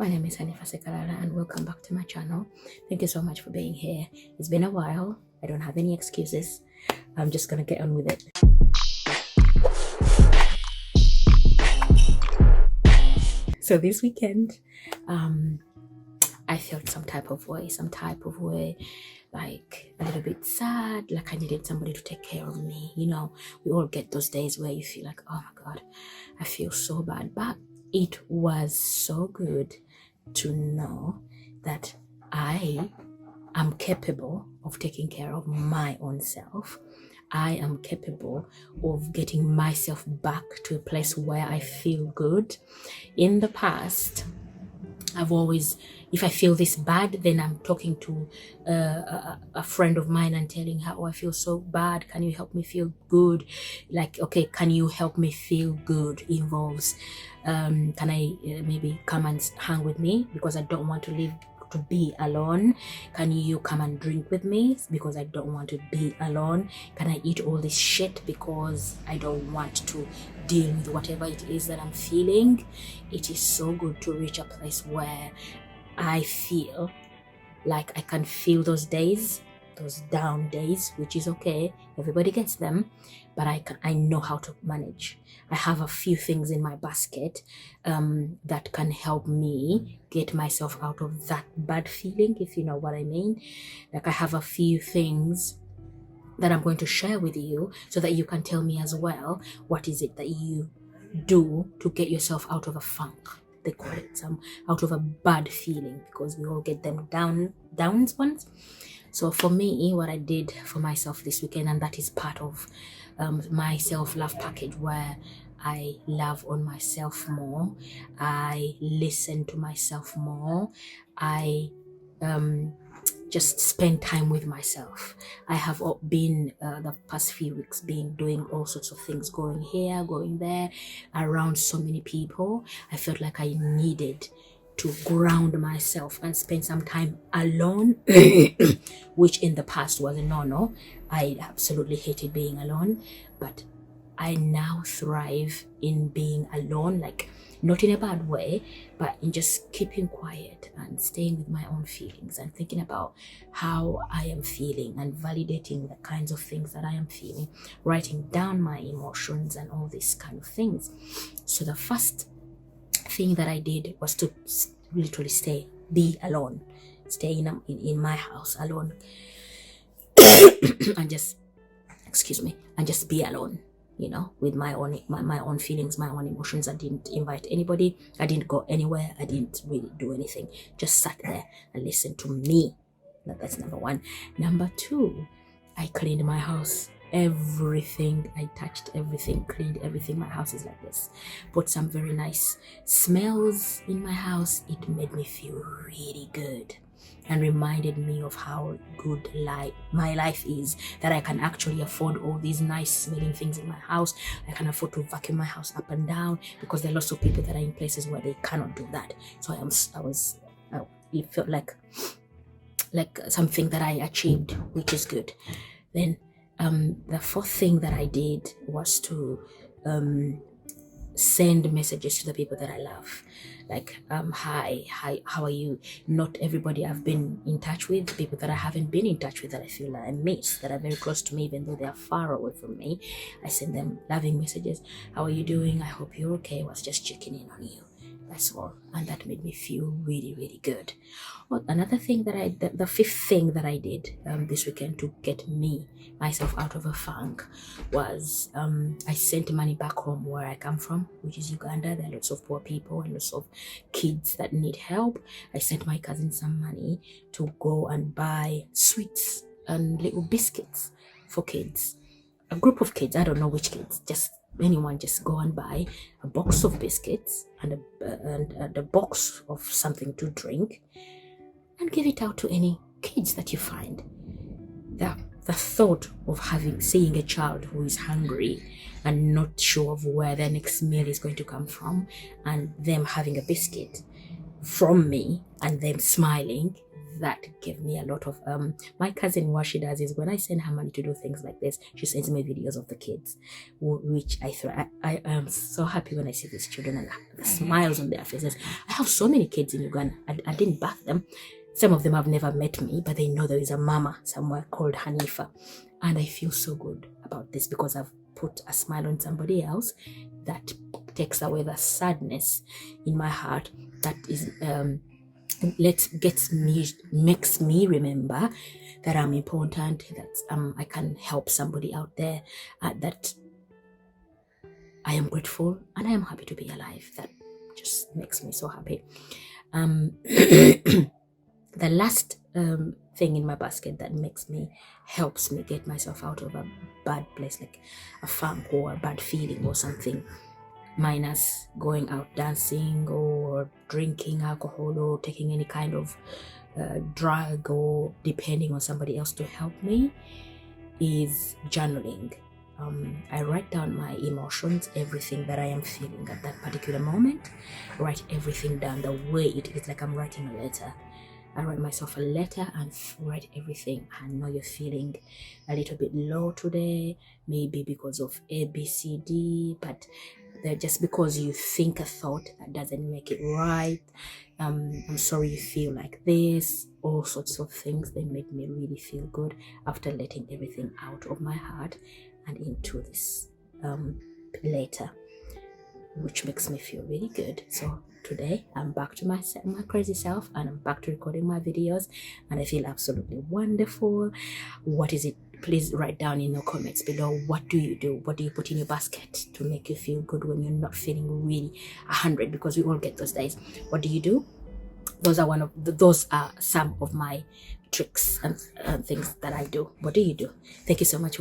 My name is Hanifa Sekalala and welcome back to my channel. Thank you so much for being here. It's been a while. I don't have any excuses. I'm just gonna get on with it. So this weekend, I felt some type of way, like a little bit sad, like I needed somebody to take care of me. You know, we all get those days where you feel like, oh my God, I feel so bad. But it was so good to know that I am capable of taking care of my own self. I am capable of getting myself back to a place where I feel good. In the past, I've always, if I feel this bad, then I'm talking to a friend of mine and telling her, oh, I feel so bad. Can you help me feel good? Like, okay, can you help me feel good involves, can I maybe come and hang with me because I don't want to be alone? Can you come and drink with me because I don't want to be alone? Can I eat all this shit because I don't want to deal with whatever it is that I'm feeling? It is so good to reach a place where I feel like I can feel those days, those down days, which is okay. Everybody gets them, but I know how to manage. I have a few things in my basket that can help me get myself out of that bad feeling, if you know what I mean. Like I have a few things that I'm going to share with you so that you can tell me as well, what is it that you do to get yourself out of a funk? They call it out of a bad feeling, because we all get them downs ones. So for me, what I did for myself this weekend, and that is part of my self-love package, where I love on myself more, I listen to myself more, I just spend time with myself. I have been the past few weeks doing all sorts of things, going here, going there, around so many people. I felt like I needed to ground myself and spend some time alone, which in the past was a no-no. I absolutely hated being alone, but I now thrive in being alone, like not in a bad way, but in just keeping quiet and staying with my own feelings and thinking about how I am feeling and validating the kinds of things that I am feeling, writing down my emotions and all these kind of things. So the first thing that I did was to literally be alone, stay in my house alone, and just be alone, you know, with my own feelings, my own emotions. I didn't invite anybody. I didn't go anywhere. I didn't really do anything. Just sat there and listened to me. That's number one. Number two, I cleaned my house. Everything, I touched everything, cleaned everything. My house is like this. Put some very nice smells in my house. It made me feel really good and reminded me of how good my life is, that I can actually afford all these nice smelling things in my house. I can afford to vacuum my house up and down, because there are lots of people that are in places where they cannot do that. So it felt like something that I achieved, which is good. Then the fourth thing that I did was to send messages to the people that I love, like hi, how are you? Not everybody I've been in touch with, people that I haven't been in touch with that I feel like I miss, that are very close to me even though they are far away from me, I send them loving messages. How are you doing? I hope you're okay. I was just checking in on you. That's all. And that made me feel really, really good. Well, another thing that the fifth thing that I did this weekend to get myself out of a funk was I sent money back home where I come from, which is Uganda. There are lots of poor people and lots of kids that need help. I sent my cousin some money to go and buy sweets and little biscuits for kids. A group of kids, I don't know which kids, just anyone, just go and buy a box of biscuits and a box of something to drink and give it out to any kids that you find. The thought of seeing a child who is hungry and not sure of where their next meal is going to come from, and them having a biscuit from me and them smiling, that gave me a lot of my cousin, what she does is when I send her money to do things like this, she sends me videos of the kids, which I am so happy when I see these children and the smiles on their faces. I have so many kids in Uganda. I didn't back them. Some of them have never met me, but they know there is a mama somewhere called Hanifa, and I feel so good about this because I've put a smile on somebody else that takes away the sadness in my heart. That is makes me remember that I'm important, that I can help somebody out there, that I am grateful and I am happy to be alive. That just makes me so happy. The last thing in my basket that helps me get myself out of a bad place, like a funk or a bad feeling or something, minus going out dancing or drinking alcohol or taking any kind of drug or depending on somebody else to help me, is journaling. I write down my emotions, everything that I am feeling at that particular moment. Write everything down the way it is, like I'm writing a letter. I write myself a letter and write everything. I know you're feeling a little bit low today, maybe because of A, B, C, D, but just because you think a thought, that doesn't make it right. I'm sorry you feel like this. All sorts of things. They make me really feel good after letting everything out of my heart and into this letter, which makes me feel really good. So today I'm back to my crazy self, and I'm back to recording my videos, and I feel absolutely wonderful. What is it? Please write down in the comments below. What do you do? What do you put in your basket to make you feel good when you're not feeling really 100? Because we all get those days. What do you do? Those are some of my tricks and things that I do. What do you do? Thank you so much.